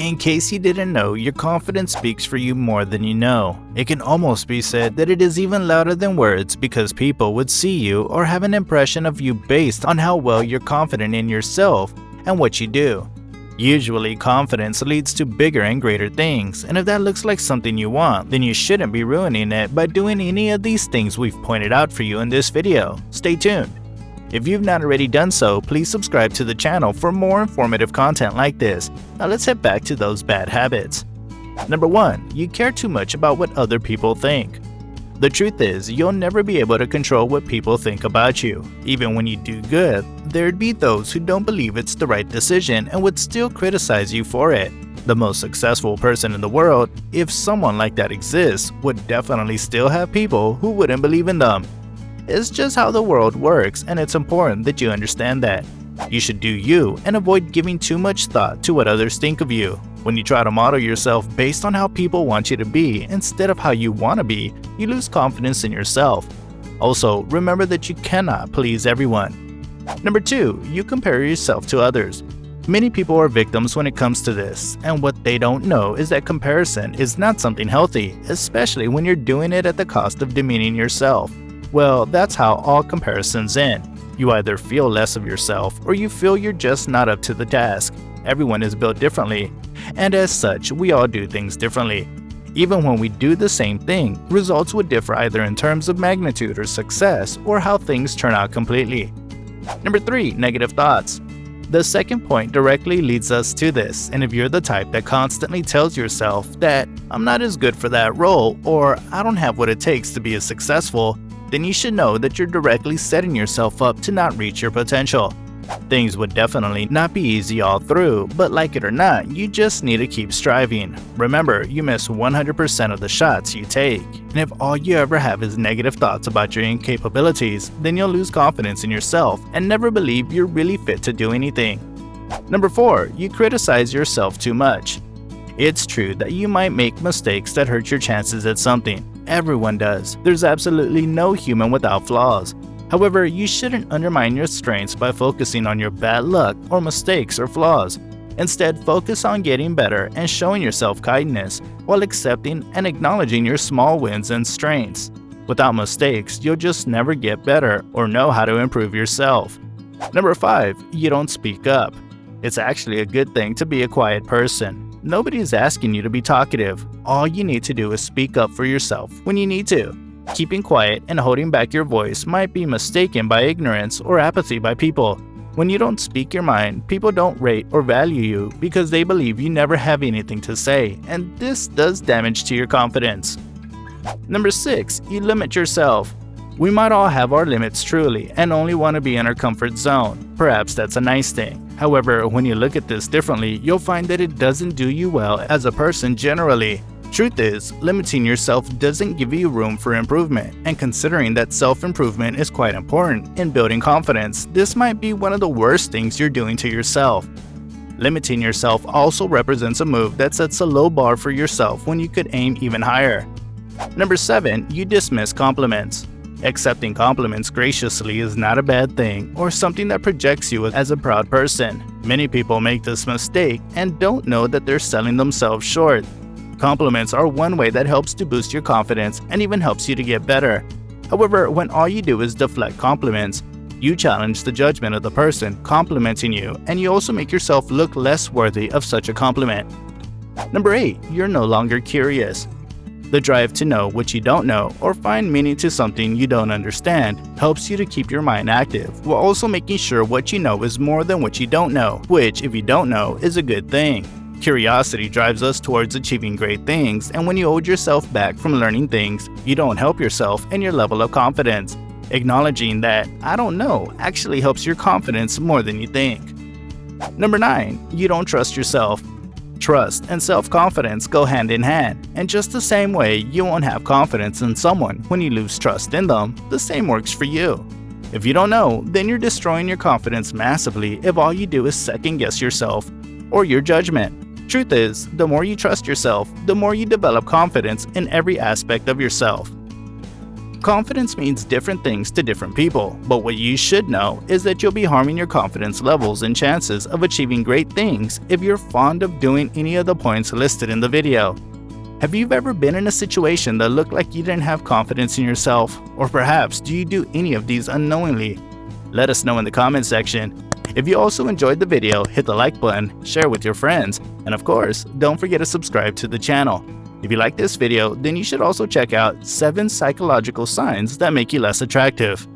In case you didn't know, your confidence speaks for you more than you know. It can almost be said that it is even louder than words because people would see you or have an impression of you based on how well you're confident in yourself and what you do. Usually, confidence leads to bigger and greater things, and if that looks like something you want, then you shouldn't be ruining it by doing any of these things we've pointed out for you in this video. Stay tuned. If you've not already done so, please subscribe to the channel for more informative content like this. Now let's head back to those bad habits. Number 1. You care too much about what other people think. The truth is, you'll never be able to control what people think about you. Even when you do good, there'd be those who don't believe it's the right decision and would still criticize you for it. The most successful person in the world, if someone like that exists, would definitely still have people who wouldn't believe in them. It's just how the world works, and it's important that you understand that. You should do you and avoid giving too much thought to what others think of you. When you try to model yourself based on how people want you to be instead of how you want to be, you lose confidence in yourself. Also, remember that you cannot please everyone. Number 2. You compare yourself to others. Many people are victims when it comes to this, and what they don't know is that comparison is not something healthy, especially when you're doing it at the cost of demeaning yourself. Well, that's how all comparisons end. You either feel less of yourself or you feel you're just not up to the task. Everyone is built differently, and as such, we all do things differently. Even when we do the same thing, results would differ either in terms of magnitude or success or how things turn out completely. Number 3. Negative thoughts. The second point directly leads us to this, and if you're the type that constantly tells yourself that I'm not as good for that role or I don't have what it takes to be as successful, then you should know that you're directly setting yourself up to not reach your potential. Things would definitely not be easy all through, but like it or not, you just need to keep striving. Remember, you miss 100% of the shots you take, and if all you ever have is negative thoughts about your incapabilities, then you'll lose confidence in yourself and never believe you're really fit to do anything. Number 4. You criticize yourself too much. It's true that you might make mistakes that hurt your chances at something. Everyone does. There's absolutely no human without flaws. However, you shouldn't undermine your strengths by focusing on your bad luck or mistakes or flaws. Instead, focus on getting better and showing yourself kindness while accepting and acknowledging your small wins and strengths. Without mistakes, you'll just never get better or know how to improve yourself. Number 5. You don't speak up. It's actually a good thing to be a quiet person. Nobody is asking you to be talkative. All you need to do is speak up for yourself when you need to. Keeping quiet and holding back your voice might be mistaken by ignorance or apathy by people. When you don't speak your mind, people don't rate or value you because they believe you never have anything to say, and this does damage to your confidence. Number 6. You limit yourself. We might all have our limits truly and only want to be in our comfort zone. Perhaps that's a nice thing. However, when you look at this differently, you'll find that it doesn't do you well as a person generally. Truth is, limiting yourself doesn't give you room for improvement, and considering that self-improvement is quite important in building confidence, this might be one of the worst things you're doing to yourself. Limiting yourself also represents a move that sets a low bar for yourself when you could aim even higher. Number 7. You dismiss compliments. Accepting compliments graciously is not a bad thing or something that projects you as a proud person. Many people make this mistake and don't know that they're selling themselves short. Compliments are one way that helps to boost your confidence and even helps you to get better. However, when all you do is deflect compliments, you challenge the judgment of the person complimenting you, and you also make yourself look less worthy of such a compliment. Number 8. You're no longer curious. The drive to know what you don't know or find meaning to something you don't understand helps you to keep your mind active, while also making sure what you know is more than what you don't know, which, if you don't know, is a good thing. Curiosity drives us towards achieving great things, and when you hold yourself back from learning things, you don't help yourself and your level of confidence. Acknowledging that "I don't know" actually helps your confidence more than you think. Number 9. You don't trust yourself. Trust and self-confidence go hand in hand, and just the same way you won't have confidence in someone when you lose trust in them, the same works for you. If you don't know, then you're destroying your confidence massively if all you do is second-guess yourself or your judgment. Truth is, the more you trust yourself, the more you develop confidence in every aspect of yourself. Confidence means different things to different people, but what you should know is that you'll be harming your confidence levels and chances of achieving great things if you're fond of doing any of the points listed in the video. Have you ever been in a situation that looked like you didn't have confidence in yourself? Or perhaps do you do any of these unknowingly? Let us know in the comment section. If you also enjoyed the video, hit the like button, share with your friends, and of course, don't forget to subscribe to the channel. If you like this video, then you should also check out 7 psychological signs that make you less attractive.